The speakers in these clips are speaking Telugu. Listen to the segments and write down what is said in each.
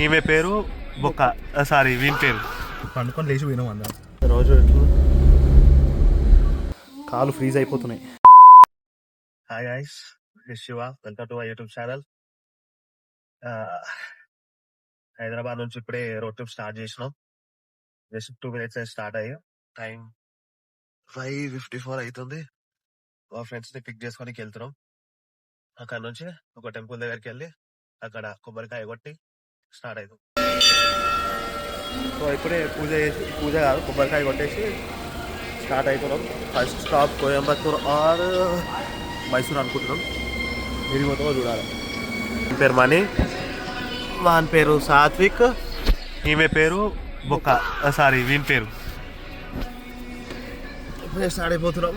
ఈమె పేరు బొక్క, సారీ వీని పేరు. పండుకొని లేచి పోయినాం అందరం. రోజు కాలు ఫ్రీజ్ అయిపోతున్నాయి. Hi guys, Shiva, welcome to my YouTube channel. Hyderabad నుంచి ఇప్పుడే రోడ్ ట్రిప్ స్టార్ట్ చేసినాం. జస్ట్ 2 minutes స్టార్ట్ అయ్యి టైం 5:54 అవుతుంది. మా ఫ్రెండ్స్ ని పిక్ చేసుకొని వెళ్తున్నాం. అక్కడ నుంచి ఒక టెంపుల్ దగ్గరికి వెళ్ళి అక్కడ కొబ్బరికాయ కొట్టి స్టార్ట్ అవుతాం. సో ఇప్పుడే పూజ కాదు, కొబ్బరికాయ కొట్టేసి స్టార్ట్ అవుతున్నాం. First stop Coimbatore or Mysore అనుకుంటున్నాం. మీరు మొత్తం చూడాలి. పేరు మణి, వాని పేరు సాత్విక్, ఈమె పేరు బొక్క, సారీ వీని పేరు. ఇప్పుడే స్టార్ట్ అయిపోతున్నాం.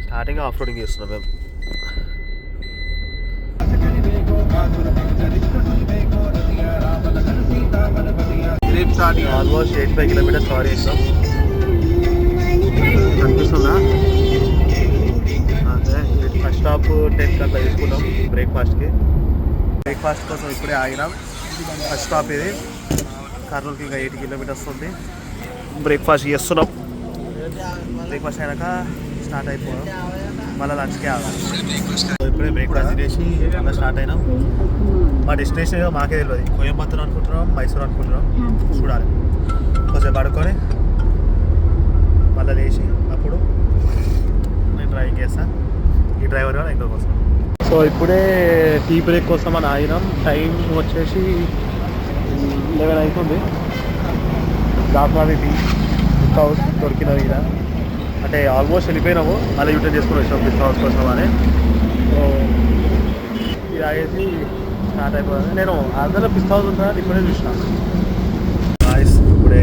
స్టార్టింగ్ ఆఫ్ రోడింగ్ చేస్తున్నాం మేము. ఆల్మోస్ట్ 85 kilometers కవర్ చేస్తాం. కనిపిస్తుందా? అదే ఫస్ట్ స్టాప్ 10 అట్లా తీసుకున్నాం బ్రేక్ఫాస్ట్కి. బ్రేక్ఫాస్ట్ కోసం ఇప్పుడే ఆగినాం. ఫస్ట్ స్టాప్ ఇది. కర్నూలుకి ఇంకా 80 kilometers ఉంది. బ్రేక్ఫాస్ట్ చేస్తున్నాం. బ్రేక్ఫాస్ట్ అయినాక స్టార్ట్ అయిపోయాం. మళ్ళీ లంచ్కే ఆగాలి. ఇప్పుడే బ్రేక్ఫాస్ట్ చేసి మళ్ళీ స్టార్ట్ అయినాం. మా డెస్టినేషన్ మాకే తెలియదు. కోయంబత్తూర్ అనుకుంటున్నాం, మైసూర్ అనుకుంటున్నాం. చూడాలి. కొంచెం పడుకొని మళ్ళీ లేచి అప్పుడు నేను డ్రైవింగ్ చేస్తాను. ఈ డ్రైవర్ కూడా ఇంకొక కోసం. సో ఇప్పుడే టీ బ్రేక్ కోసం అని ఆగినాం. టైం వచ్చేసి 11 అవుతుంది. జాఫ్నాది టీ హౌస్ దొరికినది ఇలా. అంటే ఆల్మోస్ట్ వెళ్ళిపోయినాము. మళ్ళీ యూటర్న్ చేసుకుని వచ్చాం పిస్ట్ హౌస్ కోసం అని. సో ఇది ఆగేసి స్టార్ట్ అయిపోయింది. నేను అందరూ పిస్ట్ హౌస్ ఉంటాను ఇప్పుడే చూసినాను. ఇప్పుడే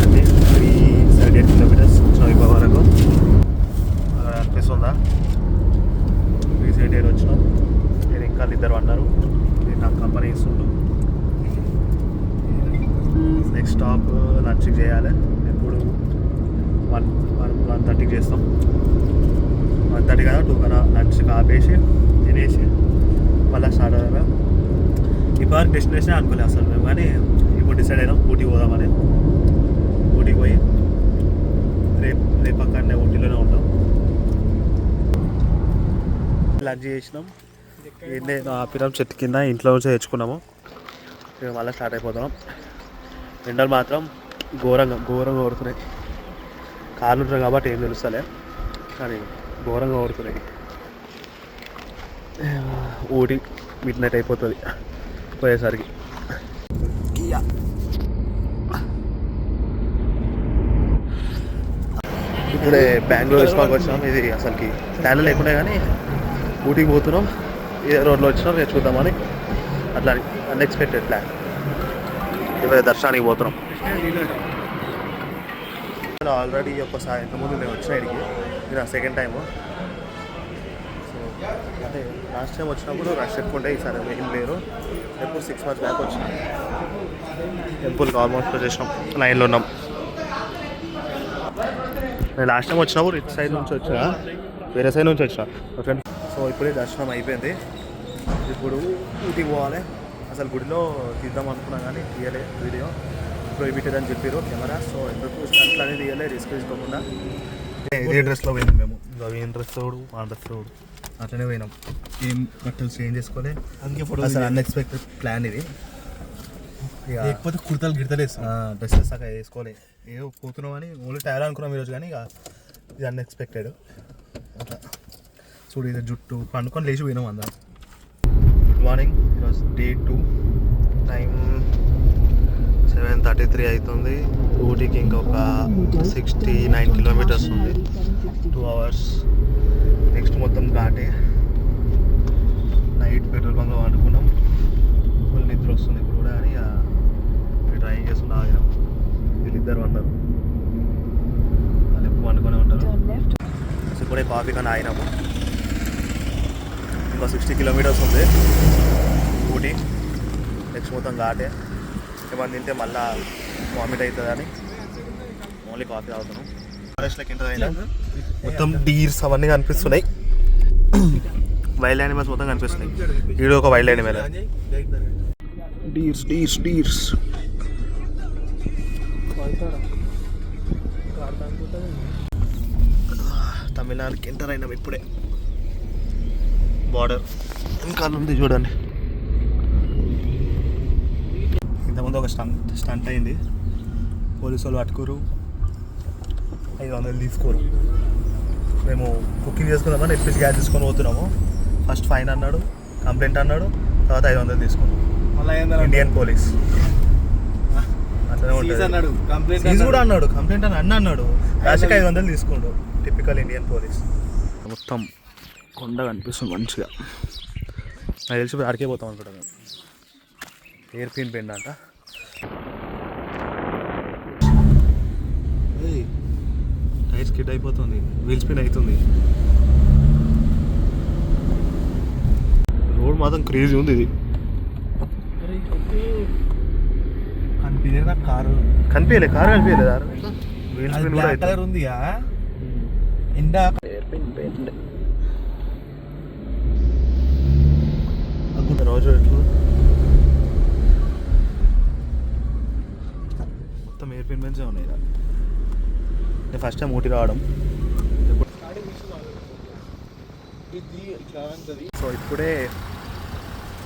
378 kilometers వచ్చినాం ఇప్పుడు వరకు. అనిపిస్తుందా? 378 వచ్చినాం. నేను ఇంకా ఇద్దరు అన్నారు. నేను నాకు కంపెనీ ఇస్తుండు. నెక్స్ట్ స్టాప్ లంచ్కి చేయాలి. ఎప్పుడు 1:30కి చేస్తాం. 1:30 కదా 2 కన్నా లంచ్కి ఆపేసి తినేసి మళ్ళీ స్టార్ట్ అయ్యాం. ఇప్పటివరకు డెస్టినేషన్ అనుకోలేదు అసలు మేము, కానీ ఇప్పుడు డిసైడ్ అయినాం ఊటీ పోదామని. ఊటీకి పోయి రేపు అక్కడనే ఊటీలోనే ఉంటాం. లంచ్ చేసినాం. ఏంటంటే ఆపినాం చెట్టు కింద, ఇంట్లో నుంచి తెచ్చుకున్నాము. మళ్ళీ స్టార్ట్ అయిపోతున్నాం. ఎండలు మాత్రం ఘోరంగా కొడుతున్నాయి. కార్లు ఉంటాయి కాబట్టి ఏం తెలుస్తలే, కానీ ఘోరంగా కొడుతున్నాయి. ఊటీ మిడ్ నైట్ అయిపోతుంది పోయేసరికి. ఇప్పుడే బెంగళూరు ఇస్మాకి వచ్చినాం. ఇది అసలుకి ప్లాన్ లేకుండా కానీ ఊటీకి పోతున్నాం. ఇదే రోడ్లో వచ్చినాం నేర్చుకుందామని. అట్లా అన్ఎక్స్పెక్టెడ్ ప్లాన్. ఇప్పుడు దర్శనానికి పోతున్నాం. ఆల్రెడీ ఒకసారి ఇంతకుముందు నేను వచ్చిన ఇడికి, ఇది నా సెకండ్ టైము. సో అంటే లాస్ట్ టైం వచ్చినప్పుడు రష్ ఎక్కువ ఉంటే, ఈసారి ఏం లేరు. ఎప్పుడు 6 months బ్యాక్ వచ్చిన టెంపుల్కి ఆల్మోస్ట్ వచ్చేసినాం. లైన్లో ఉన్నాం. నేను లాస్ట్ టైం వచ్చినప్పుడు ఇటు సైడ్ నుంచి వచ్చిన, వేరే సైడ్ నుంచి వచ్చిన ఓకే. సో ఇప్పుడే దర్శనం అయిపోయింది. ఇప్పుడు ఊటీకి పోవాలి. అసలు గుడిలో తీద్దాం అనుకున్నా కానీ తీయలే. వీడియో ప్రొహిబిటెడ్ అని చెప్పారు కెమెరా. సో ఎందుకు అట్లా అనేది తీయలే, రిస్క్ తీసుకోకుండా. ఇదే డ్రెస్లో పోయినాం మేము. ఏం డ్రెస్ తోడు ఆ డ్రెస్ తోడు అట్లనే పోయినాం. ఏం బట్టలు చేంజ్ చేసుకోలే. అందుకే ఫోటో అసలు అన్ఎక్స్పెక్టెడ్ ప్లాన్ ఇది. లేకపోతే కుర్తాలు గిడతలేదు, డ్రెస్సెస్ అక్కడ వేసుకోలే. ఏదో పోతున్నాం అని ఓన్లీ టైర్ అనుకున్నాం ఈరోజు, కానీ ఇక ఇది అన్ఎక్స్పెక్టెడ్ అట్లా. చూడు ఇది జుట్టు పండుకొని లేచి పోయినాం అందరం. Good morning. ఈరోజు డే 2. టైం 7:33 అవుతుంది. ఊటీకి ఇంకొక 69 kilometers ఉంది. 2 hours. నెక్స్ట్ మొత్తం ఘాటే. నైట్ పెట్రోల్ బంక్లో వండుకున్నాం. ఫుల్ నిద్ర వస్తుంది ఇప్పుడు కూడా, అని డ్రైవింగ్ చేస్తున్నా ఆగినాం. వీళ్ళిద్దరు అన్నారు వాళ్ళు ఎప్పుడు వండుకొని ఉంటారు. ఇప్పుడే కాఫీ కానీ ఆగినాము. ఇంకా 60 kilometers ఉంది ఊటీ. నెక్స్ట్ మొత్తం ఘాటే. ఏమన్నా తింటే మళ్ళీ వామిట్ అవుతుందని ఓన్లీ కాఫీ తాగుతున్నాం. ఫారెస్ట్లోకి ఎంటర్ అయినా మొత్తం డీర్స్ అవన్నీ కనిపిస్తున్నాయి. వైల్డ్ యానిమల్స్ మొత్తం కనిపిస్తున్నాయి. ఈడు ఒక వైల్డ్ యానిమల్. డీర్స్ తమిళనాడుకి ఎంటర్ అయినాం ఇప్పుడే. బార్డర్ ఇంకా ఉంది చూడండి. ఇంతకుముందు ఒక స్టంట్ అయింది. పోలీసు వాళ్ళు పట్టుకోరు, 500 తీసుకోరు. మేము కుకింగ్ చేసుకుందామని ఎల్పిజి గ్యాస్ తీసుకొని పోతున్నాము. ఫస్ట్ ఫైన్ అన్నాడు, కంప్లైంట్ అన్నాడు, తర్వాత 500 తీసుకున్నాం. ఇండియన్ పోలీస్ అట్లనే ఉంటుంది. ఫీజు కూడా అన్నాడు, కంప్లైంట్ అని అన్నాడు, లాస్ట్కి 500 తీసుకోండు. Typical Indian police. మొత్తం కొండ కనిపిస్తుంది మంచిగా. నాకు తెలిసి ఆడికే పోతాం అనుకుంటాను. ఎయిర్ పిన్ పెండ్ అంట. టైర్ స్కిడ్ అయిపోతుంది, వీల్ స్పిన్ అవుతుంది. రోడ్ మాత్రం క్రేజీ ఉంది. ఇది కనిపించలేదు కారు కనిపించలేదు. వీల్ స్పిన్ కూడా కలర్ ఉంది. రోజు మొత్తం ఎయిర్ పిన్ పెన్సే ఉన్నాయి. నేను ఫస్ట్ టైం ఊటీ రావడం. సో ఇప్పుడే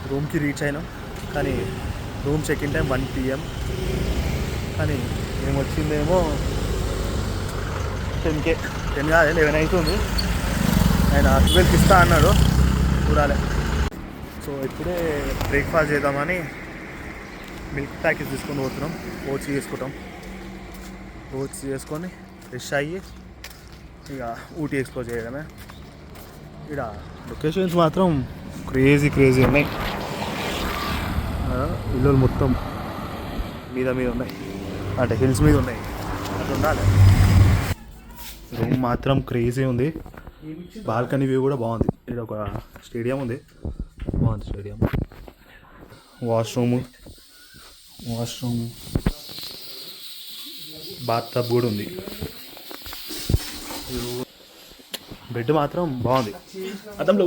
రూమ్కి రీచ్ అయినాం. కానీ room check in time 1 PM. కానీ మేము వచ్చిందేమో 10 కాదు 11 అవుతుంది. ఆయన 12కి ఇస్తా అన్నాడు, చూడాలి. సో ఇప్పుడే బ్రేక్ఫాస్ట్ చేద్దామని మిల్క్ ప్యాకెట్స్ తీసుకొని పోతున్నాం. ఓట్స్ చేసుకుంటాం. ఓట్స్ చేసుకొని ఫ్రెష్ అయ్యి ఇక ఊటీ ఎక్స్ప్లోర్ చేయడమే. ఇక్కడ లొకేషన్స్ మాత్రం క్రేజీ ఉన్నాయి. ఇల్లులు మొత్తం మీద ఉన్నాయి, అంటే హిల్స్ మీద ఉన్నాయి. అట్లా ఉండాలి. రూమ్ మాత్రం క్రేజీ ఉంది. బాల్కనీ వ్యూ కూడా బాగుంది. ఇక్కడ ఒక స్టేడియం ఉంది, బాగుంది స్టేడియం. వాష్రూమ్ బాత్ టబ్ కూడా ఉంది. బెడ్ మాత్రం బాగుంది. అద్దంలో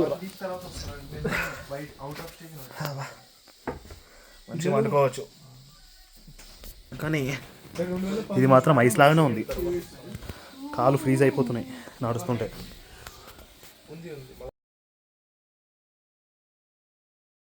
మంచిగా వండుకోవచ్చు. కానీ ఇది మాత్రం ఐస్ లాగానే ఉంది. కాలు ఫ్రీజ్ అయిపోతున్నాయి నడుస్తుంటే.